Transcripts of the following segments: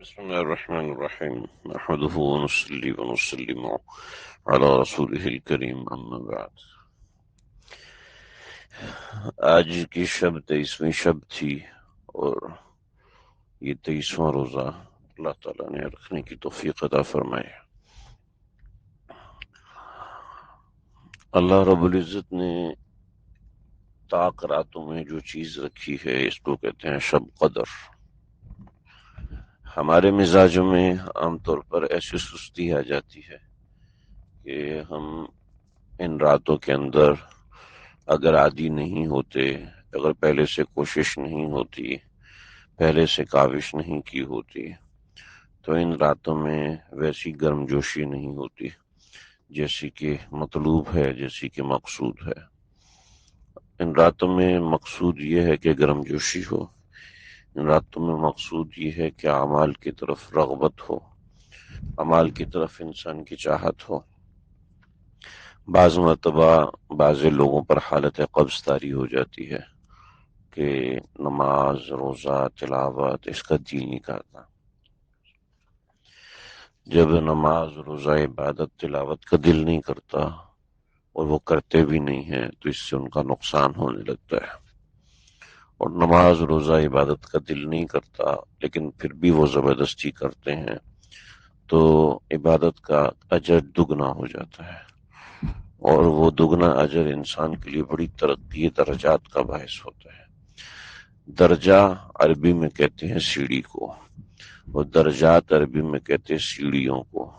بسم الله الرحمن الرحيم نحمده ونصلي ونسلم على رسوله الكريم اما بعد. آج کی شب 23ویں شب تھی اور یہ 23واں روزہ اللہ تعالیٰ نے رکھنے کی توفیق عطا فرمائے. اللہ رب العزت نے طاق راتوں میں جو چیز رکھی ہے اس کو کہتے ہیں شب قدر. ہمارے مزاجوں میں عام طور پر ایسی سستی آ جاتی ہے کہ ہم ان راتوں کے اندر اگر عادی نہیں ہوتے، اگر پہلے سے کوشش نہیں ہوتی، پہلے سے کاوش نہیں کی ہوتی، تو ان راتوں میں ویسی گرم جوشی نہیں ہوتی جیسی کہ مطلوب ہے، جیسی کہ مقصود ہے. ان راتوں میں مقصود یہ ہے کہ گرم جوشی ہو، ان راتوں میں مقصود یہ ہے کہ اعمال کی طرف رغبت ہو، اعمال کی طرف انسان کی چاہت ہو. بعض مرتبہ بعض لوگوں پر حالت قبض طاری ہو جاتی ہے کہ نماز، روزہ، تلاوت اس کا دل نہیں کرتا. جب نماز، روزہ، عبادت، تلاوت کا دل نہیں کرتا اور وہ کرتے بھی نہیں ہیں تو اس سے ان کا نقصان ہونے لگتا ہے. اور نماز، روزہ، عبادت کا دل نہیں کرتا لیکن پھر بھی وہ زبردستی کرتے ہیں تو عبادت کا اجر دگنا ہو جاتا ہے، اور وہ دگنا اجر انسان کے لیے بڑی ترقی درجات کا باعث ہوتا ہے. درجہ عربی میں کہتے ہیں سیڑھی کو، اور درجات عربی میں کہتے ہیں سیڑھیوں کو.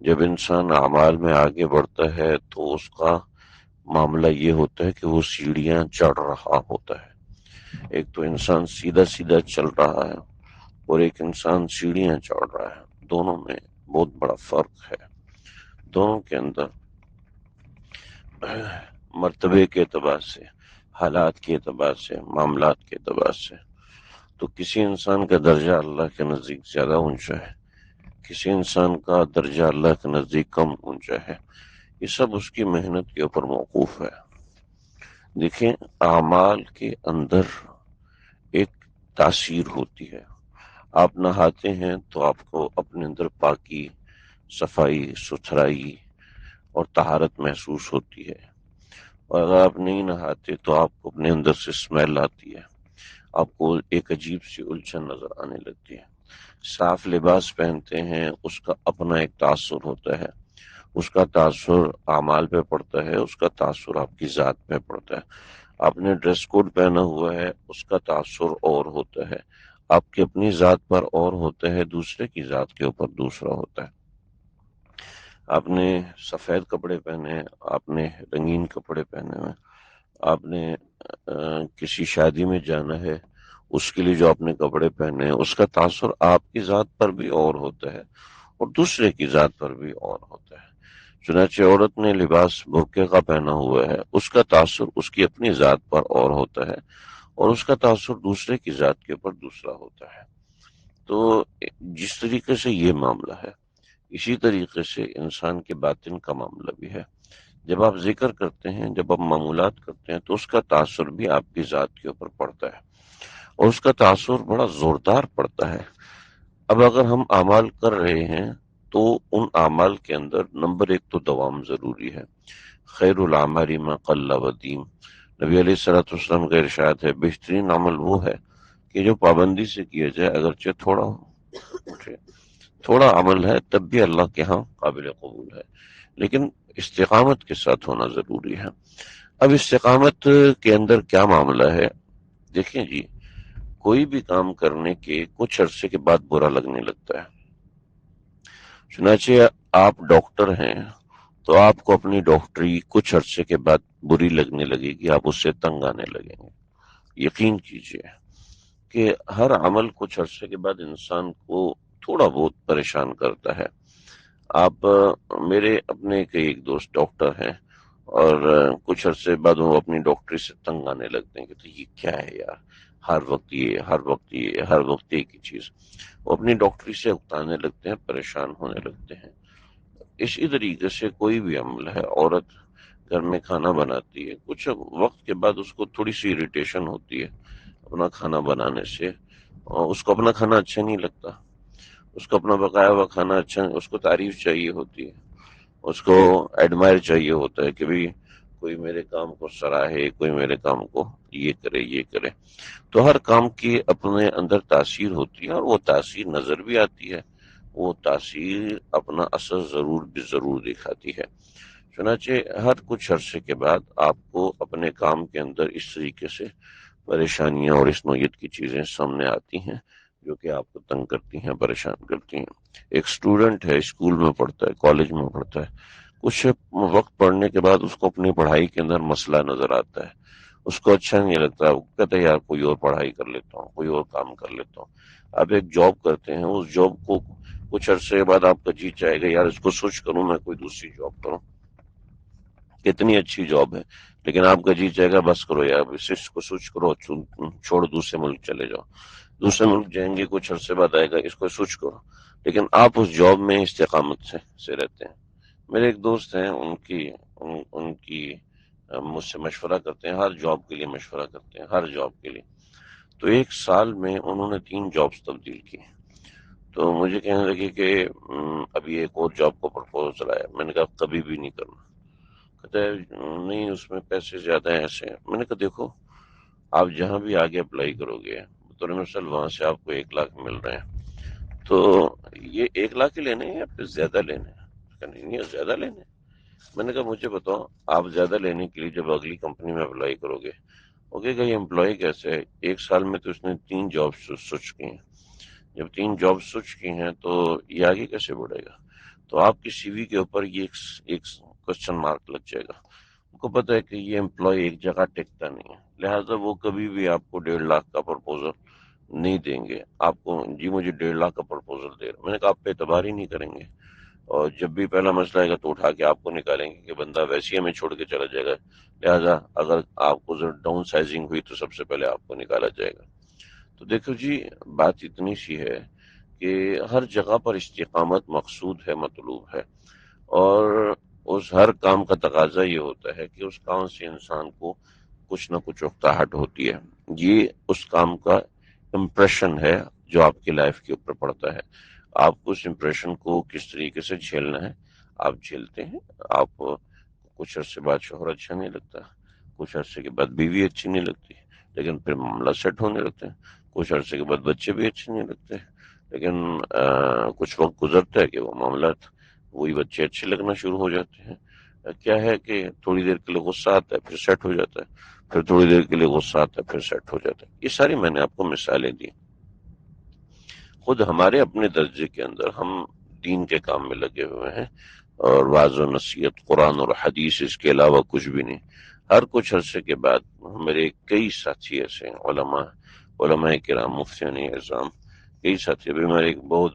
جب انسان اعمال میں آگے بڑھتا ہے تو اس کا معاملہ یہ ہوتا ہے کہ وہ سیڑھیاں چڑھ رہا ہوتا ہے. ایک تو انسان سیدھا سیدھا چل رہا ہے اور ایک انسان سیڑھیاں چڑھ رہا ہے. دونوں میں بہت بڑا فرق ہے. دونوں کے اندر مرتبے کے اعتبار سے، حالات کے اعتبار سے، معاملات کے اعتبار سے تو کسی انسان کا درجہ اللہ کے نزدیک زیادہ اونچا ہے، کسی انسان کا درجہ اللہ کے نزدیک کم اونچا ہے. یہ سب اس کی محنت کے اوپر موقوف ہے. دیکھیں، اعمال کے اندر ایک تاثیر ہوتی ہے. آپ نہاتے ہیں تو آپ کو اپنے اندر پاکی، صفائی، ستھرائی اور طہارت محسوس ہوتی ہے، اور اگر آپ نہیں نہاتے تو آپ کو اپنے اندر سے اسمیل آتی ہے، آپ کو ایک عجیب سی الجھن نظر آنے لگتی ہے. صاف لباس پہنتے ہیں، اس کا اپنا ایک تاثر ہوتا ہے، اس کا تاثر اعمال پہ پڑتا ہے، اس کا تاثر آپ کی ذات پہ پڑتا ہے. آپ نے ڈریس کوڈ پہنا ہوا ہے، اس کا تاثر اور ہوتا ہے، آپ کی اپنی ذات پر اور ہوتا ہے، دوسرے کی ذات کے اوپر دوسرا ہوتا ہے. آپ نے سفید کپڑے پہنے ہیں، آپ نے رنگین کپڑے پہنے ہوئے، آپ نے کسی شادی میں جانا ہے، اس کے لیے جو آپ نے کپڑے پہنے ہیں اس کا تاثر آپ کی ذات پر بھی اور ہوتا ہے اور دوسرے کی ذات پر بھی اور ہوتا ہے. چنانچہ عورت نے لباس برقعے کا پہنا ہوا ہے، اس کا تاثر اس کی اپنی ذات پر اور ہوتا ہے اور اس کا تاثر دوسرے کی ذات کے اوپر دوسرا ہوتا ہے. تو جس طریقے سے یہ معاملہ ہے، اسی طریقے سے انسان کے باطن کا معاملہ بھی ہے. جب آپ ذکر کرتے ہیں، جب آپ معمولات کرتے ہیں تو اس کا تاثر بھی آپ کی ذات کے اوپر پڑتا ہے اور اس کا تاثر بڑا زوردار پڑتا ہے. اب اگر ہم اعمال کر رہے ہیں تو ان اعمال کے اندر نمبر ایک تو دوام ضروری ہے. خیر العمل ما قل ودیم، نبی علیہ الصلوۃ والسلام کا ارشاد ہے بہترین عمل وہ ہے کہ جو پابندی سے کیا جائے، اگرچہ تھوڑا ہو. تھوڑا عمل ہے تب بھی اللہ کے ہاں قابل قبول ہے، لیکن استقامت کے ساتھ ہونا ضروری ہے. اب استقامت کے اندر کیا معاملہ ہے؟ دیکھیں جی، کوئی بھی کام کرنے کے کچھ عرصے کے بعد برا لگنے لگتا ہے. چنانچہ آپ ڈاکٹر ہیں تو آپ کو اپنی ڈاکٹری کچھ عرصے کے بعد بری لگنے لگے گی، آپ اس سے تنگ آنے لگیں گے. یقین کیجئے کہ ہر عمل کچھ عرصے کے بعد انسان کو تھوڑا بہت پریشان کرتا ہے. آپ میرے اپنے ایک دوست ڈاکٹر ہیں اور کچھ عرصے بعد وہ اپنی ڈاکٹری سے تنگ آنے لگتے ہیں کہ تو یہ کیا ہے یار، ہر وقت یہ، ہر وقت یہ، ہر وقت ایک ہی چیز. وہ اپنی ڈاکٹری سے اکتانے لگتے ہیں، پریشان ہونے لگتے ہیں. اسی طریقے سے کوئی بھی عمل ہے، عورت گھر میں کھانا بناتی ہے، کچھ وقت کے بعد اس کو تھوڑی سی اریٹیشن ہوتی ہے اپنا کھانا بنانے سے، اور اس کو اپنا کھانا اچھا نہیں لگتا. اس کو اپنا بقایا ہوا کھانا اچھا، اس کو تعریف چاہیے ہوتی ہے، اس کو ایڈمائر چاہیے ہوتا ہے کہ بھی کوئی میرے کام کو سراہے، کوئی میرے کام کو یہ کرے یہ کرے۔ تو ہر کام کی اپنے اندر تاثیر ہوتی ہے، اور وہ تاثیر نظر بھی آتی ہے، وہ تاثیر اپنا اثر ضرور دکھاتی ہے۔ چنانچہ ہر کچھ عرصے کے بعد آپ کو اپنے کام کے اندر اس طریقے سے پریشانیاں اور اس نوعیت کی چیزیں سامنے آتی ہیں جو کہ آپ کو تنگ کرتی ہیں، پریشان کرتی ہیں۔ ایک اسٹوڈنٹ ہے، اسکول میں پڑھتا ہے، کالج میں پڑھتا ہے، کچھ وقت پڑھنے کے بعد اس کو اپنی پڑھائی کے اندر مسئلہ نظر آتا ہے، اس کو اچھا نہیں لگتا، وہ کہتا ہے یار کوئی اور پڑھائی کر لیتا ہوں، کوئی اور کام کر لیتا ہوں۔ آپ ایک جاب کرتے ہیں، اس جاب کو کچھ عرصے بعد آپ کا جی چاہے گا یار اس کو سوچ کروں، میں کوئی دوسری جاب کروں، کتنی اچھی جاب ہے، لیکن آپ کا جی چاہے گا بس کرو یار اس کو سوچ کرو، چھوڑ دوسرے ملک چلے جاؤ۔ دوسرے ملک جائیں گے، کچھ عرصے بعد آئے گا اس کو سوچ کرو، لیکن آپ اس جاب میں استقامت سے رہتے ہیں۔ میرے ایک دوست ہیں، ان کی مجھ سے مشورہ کرتے ہیں، ہر جاب کے لیے مشورہ کرتے ہیں، ہر جاب کے لیے۔ تو ایک سال میں انہوں نے 3 جابز تبدیل کی۔ تو مجھے کہنے لگے کہ ابھی ایک اور جاب کو پرپوزل آیا۔ میں نے کہا کبھی بھی نہیں کرنا۔ کہتا ہے نہیں اس میں پیسے زیادہ ہیں، ایسے ہیں۔ میں نے کہا دیکھو آپ جہاں بھی آگے اپلائی کرو گے بطور مثال وہاں سے آپ کو 1 لاکھ مل رہے ہیں، تو یہ 1 لاکھ ہی لینے ہیں یا پھر زیادہ لینے ہیں؟ کہا نہیں زیادہ لینے ہیں۔ میں نے کہا مجھے بتاؤ آپ زیادہ لینے کے لیے جب اگلی کمپنی میں اپلائی کرو گے، اوکے کہ یہ امپلائی کیسے ہے؟ 1 سال میں تو اس نے 3 جاب سوچ کی ہیں، جب 3 جاب سوچ کی ہیں تو یہ آگے کیسے بڑھے گا؟ تو آپ کی سی وی کے اوپر یہ ایک کوشچن مارک لگ جائے گا۔ ان کو پتہ ہے کہ یہ امپلائی ایک جگہ ٹکتا نہیں ہے، لہٰذا وہ کبھی بھی آپ کو 1.5 لاکھ کا پرپوزل نہیں دیں گے۔ آپ کو جی مجھے 1.5 لاکھ کا پرپوزل دے رہا، میں نے کہا آپ پہ اعتبار ہی نہیں کریں گے، اور جب بھی پہلا مسئلہ آئے گا تو اٹھا کے آپ کو نکالیں گے کہ بندہ ویسے ہی ہمیں چھوڑ کے چلا جائے گا، لہٰذا اگر آپ کو ڈاؤن سائزنگ ہوئی تو سب سے پہلے آپ کو نکالا جائے گا۔ تو دیکھو جی بات اتنی سی ہے کہ ہر جگہ پر استقامت مقصود ہے، مطلوب ہے، اور اس ہر کام کا تقاضا یہ ہوتا ہے کہ اس کام سے انسان کو کچھ نہ کچھ اکتاہٹ ہوتی ہے، یہ اس کام کا امپریشن ہے جو آپ کی لائف کے اوپر پڑتا ہے۔ آپ کو اس امپریشن کو کس طریقے سے جھیلنا ہے، آپ جھیلتے ہیں۔ آپ کچھ عرصے بعد شوہر اچھا نہیں لگتا، کچھ عرصے کے بعد بیوی اچھی نہیں لگتی، لیکن پھر معاملہ سیٹ ہونے لگتے ہیں، کچھ عرصے کے بعد بچے بھی اچھے نہیں لگتے، لیکن کچھ وقت گزرتا ہے کہ وہ معاملات وہی بچے اچھے لگنا شروع ہو جاتے ہیں۔ کیا ہے کہ تھوڑی دیر کے لیے غصہ آتا ہے پھر سیٹ ہو جاتا ہے، پھر تھوڑی دیر کے لیے غصہ آتا ہے پھر سیٹ ہو جاتا ہے۔ یہ ساری میں نے آپ کو مثالیں دی۔ خود ہمارے اپنے درجے کے اندر ہم دین کے کام میں لگے ہوئے ہیں، اور وعظ و نصیحت، قرآن اور حدیث، اس کے علاوہ کچھ بھی نہیں۔ ہر کچھ عرصے کے بعد میرے کئی ساتھی ایسے ہیں، علماء کرام، مفتیان اعظام، کئی ساتھی۔ ابھی میرے ایک بہت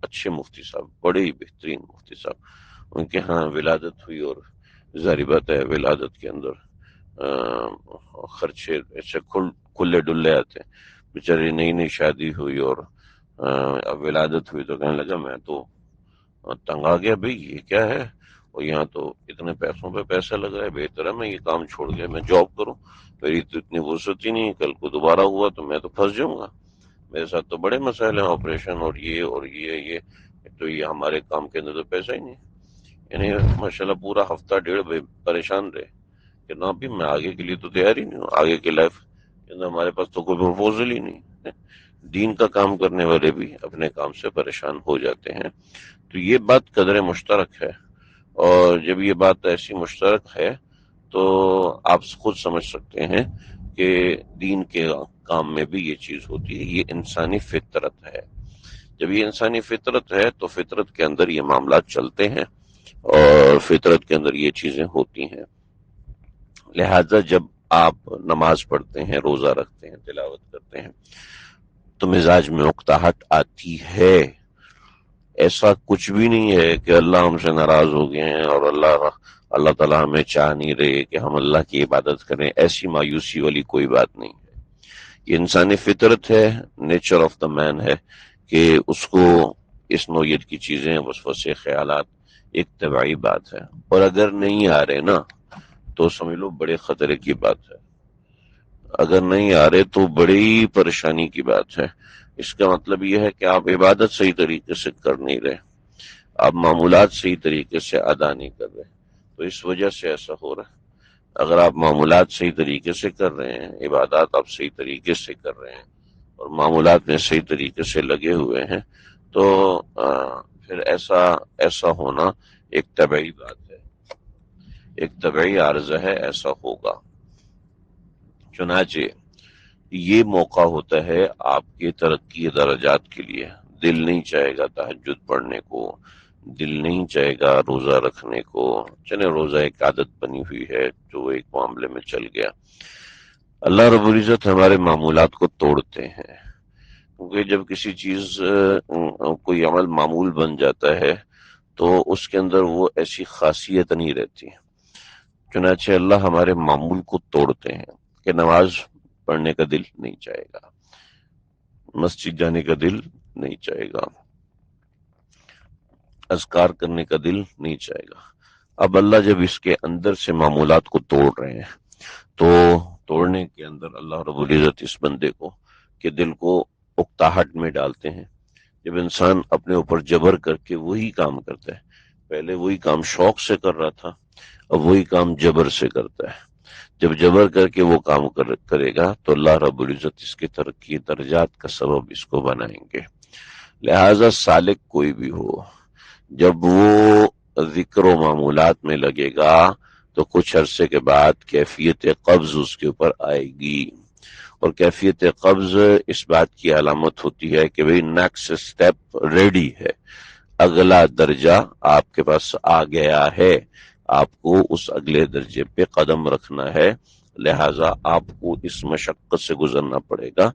اچھے مفتی صاحب، بڑے ہی بہترین مفتی صاحب، ان کے ہاں ولادت ہوئی، اور ظاہر بات ہے ولادت کے اندر خرچے ایسے کھلے ڈلے آتے ہیں۔ بیچاری نئی نئی شادی ہوئی اور اب ولادت ہوئی تو کہنے لگا میں تو تنگ آ گیا، بھئی یہ کیا ہے، اور یہاں تو اتنے پیسوں پہ پیسہ لگ رہا ہے، بہتر ہے میں یہ کام چھوڑ کے میں جاب کروں، میری تو اتنی فرصت ہی نہیں، کل کو دوبارہ ہوا تو میں تو پھنس جاؤں گا، میرے ساتھ تو بڑے مسائل ہیں، آپریشن اور یہ تو یہ ہمارے کام کے اندر تو پیسہ ہی نہیں۔ یعنی ماشاءاللہ پورا ہفتہ ڈیڑھ پریشان رہے کہ نہ بھی میں آگے کے لیے تو تیار ہی نہیں ہوں، آگے کی لائف کے اندر ہمارے پاس تو کوئی پرپوزل ہی نہیں۔ دین کا کام کرنے والے بھی اپنے کام سے پریشان ہو جاتے ہیں۔ تو یہ بات قدر مشترک ہے، اور جب یہ بات ایسی مشترک ہے تو آپ خود سمجھ سکتے ہیں کہ دین کے کام میں بھی یہ چیز ہوتی ہے، یہ انسانی فطرت ہے۔ جب یہ انسانی فطرت ہے تو فطرت کے اندر یہ معاملات چلتے ہیں، اور فطرت کے اندر یہ چیزیں ہوتی ہیں۔ لہذا جب آپ نماز پڑھتے ہیں، روزہ رکھتے ہیں، تلاوت کرتے ہیں تو مزاج میں اکتاہٹ آتی ہے۔ ایسا کچھ بھی نہیں ہے کہ اللہ ہم سے ناراض ہو گئے ہیں اور اللہ تعالیٰ ہمیں چاہ نہیں رہے کہ ہم اللہ کی عبادت کریں، ایسی مایوسی والی کوئی بات نہیں ہے۔ یہ انسانی فطرت ہے، نیچر آف دا مین ہے کہ اس کو اس نوعیت کی چیزیں، وسوسے، خیالات ایک طبعی بات ہے، اور اگر نہیں آ رہے نا تو سمجھ لو بڑے خطرے کی بات ہے، اگر نہیں آ رہے تو بڑی پریشانی کی بات ہے۔ اس کا مطلب یہ ہے کہ آپ عبادت صحیح طریقے سے کر نہیں رہے، آپ معمولات صحیح طریقے سے ادا نہیں کر رہے، تو اس وجہ سے ایسا ہو رہا ہے۔ اگر آپ معمولات صحیح طریقے سے کر رہے ہیں، عبادات آپ صحیح طریقے سے کر رہے ہیں اور معمولات میں صحیح طریقے سے لگے ہوئے ہیں، تو پھر ایسا ہونا ایک طبعی بات ہے، ایک طبعی عارضہ ہے، ایسا ہوگا۔ چنانچہ یہ موقع ہوتا ہے آپ کے ترقی درجات کے لیے۔ دل نہیں چاہے گا تہجد پڑھنے کو، دل نہیں چاہے گا روزہ رکھنے کو، چلے روزہ ایک عادت بنی ہوئی ہے جو ایک معاملے میں چل گیا۔ اللہ رب العزت ہمارے معمولات کو توڑتے ہیں، کیونکہ جب کسی چیز کوئی عمل معمول بن جاتا ہے تو اس کے اندر وہ ایسی خاصیت نہیں رہتی۔ چنانچہ اللہ ہمارے معمول کو توڑتے ہیں کہ نماز پڑھنے کا دل نہیں چاہے گا، مسجد جانے کا دل نہیں چاہے گا، اذکار کرنے کا دل نہیں چاہے گا۔ اب اللہ جب اس کے اندر سے معمولات کو توڑ رہے ہیں تو توڑنے کے اندر اللہ رب العزت اس بندے کو کہ دل کو اکتاہٹ میں ڈالتے ہیں۔ جب انسان اپنے اوپر جبر کر کے وہی کام کرتا ہے، پہلے وہی کام شوق سے کر رہا تھا، اب وہی کام جبر سے کرتا ہے، جب جبر کر کے وہ کام کرے گا تو اللہ رب العزت اس کے ترقی درجات کا سبب اس کو بنائیں گے۔ لہذا سالک کوئی بھی ہو، جب وہ ذکر و معمولات میں لگے گا تو کچھ عرصے کے بعد کیفیت قبض اس کے اوپر آئے گی، اور کیفیت قبض اس بات کی علامت ہوتی ہے کہ بھئی نیکسٹ سٹیپ ریڈی ہے، اگلا درجہ آپ کے پاس آ گیا ہے، آپ کو اس اگلے درجے پہ قدم رکھنا ہے، لہٰذا آپ کو اس مشقت سے گزرنا پڑے گا۔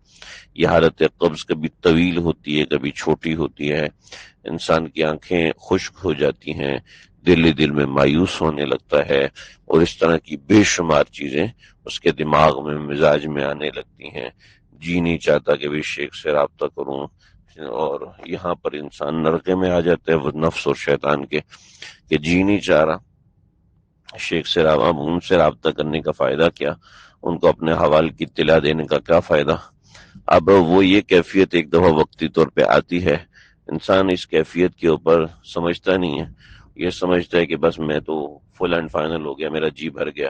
یہ حالت قبض کبھی طویل ہوتی ہے، کبھی چھوٹی ہوتی ہے، انسان کی آنکھیں خشک ہو جاتی ہیں، دل ہی دل میں مایوس ہونے لگتا ہے، اور اس طرح کی بے شمار چیزیں اس کے دماغ میں مزاج میں آنے لگتی ہیں۔ جی نہیں چاہتا کہ بھی شیخ سے رابطہ کروں، اور یہاں پر انسان نرقے میں آ جاتا ہے وہ نفس اور شیطان کے، کہ جی نہیں چاہ رہا شیخ سے رابطہ، ان سے رابطہ کرنے کا فائدہ کیا، ان کو اپنے حوال کی اطلاع دینے کا کیا فائدہ۔ اب وہ یہ کیفیت ایک دفعہ وقتی طور پہ آتی ہے، انسان اس کیفیت کے اوپر سمجھتا نہیں ہے، یہ سمجھتا ہے کہ بس میں تو فل اینڈ فائنل ہو گیا، میرا جی بھر گیا،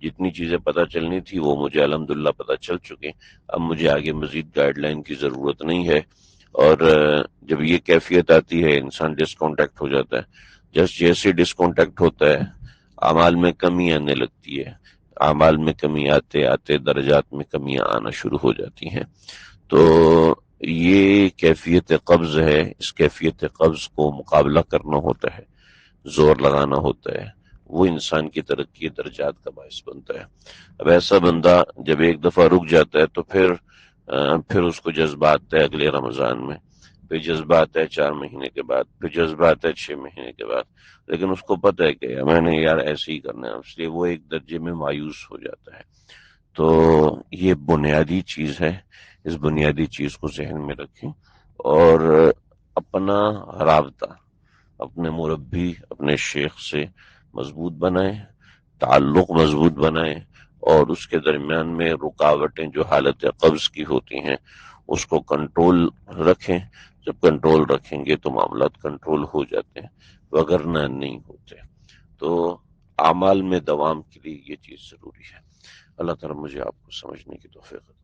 جتنی چیزیں پتہ چلنی تھی وہ مجھے الحمدللہ پتہ چل چکی، اب مجھے آگے مزید گائیڈ لائن کی ضرورت نہیں ہے۔ اور جب یہ کیفیت آتی ہے انسان ڈسکانٹیکٹ ہو جاتا ہے، جیسے ڈسکانٹیکٹ ہوتا ہے اعمال میں کمی آنے لگتی ہے، اعمال میں کمی آتے آتے درجات میں کمیاں آنا شروع ہو جاتی ہیں۔ تو یہ کیفیت قبض ہے، اس کیفیت قبض کو مقابلہ کرنا ہوتا ہے، زور لگانا ہوتا ہے، وہ انسان کی ترقی درجات کا باعث بنتا ہے۔ اب ایسا بندہ جب ایک دفعہ رک جاتا ہے تو پھر اس کو جذبات ہے اگلے رمضان میں، پھر جذبات ہے 4 مہینے کے بعد، پھر جذبات ہے 6 مہینے کے بعد، لیکن اس کو پتہ ہے کہ میں نے یار ایسے ہی کرنا ہے، اس لیے وہ ایک درجے میں مایوس ہو جاتا ہے۔ تو یہ بنیادی چیز ہے، اس بنیادی چیز کو ذہن میں رکھیں، اور اپنا رابطہ اپنے مربی اپنے شیخ سے مضبوط بنائیں، تعلق مضبوط بنائیں، اور اس کے درمیان میں رکاوٹیں جو حالت قبض کی ہوتی ہیں اس کو کنٹرول رکھیں۔ جب کنٹرول رکھیں گے تو معاملات کنٹرول ہو جاتے ہیں، وگرنہ نہیں ہوتے۔ تو اعمال میں دوام کے لیے یہ چیز ضروری ہے۔ اللہ تعالیٰ مجھے آپ کو سمجھنے کی توفیق عطا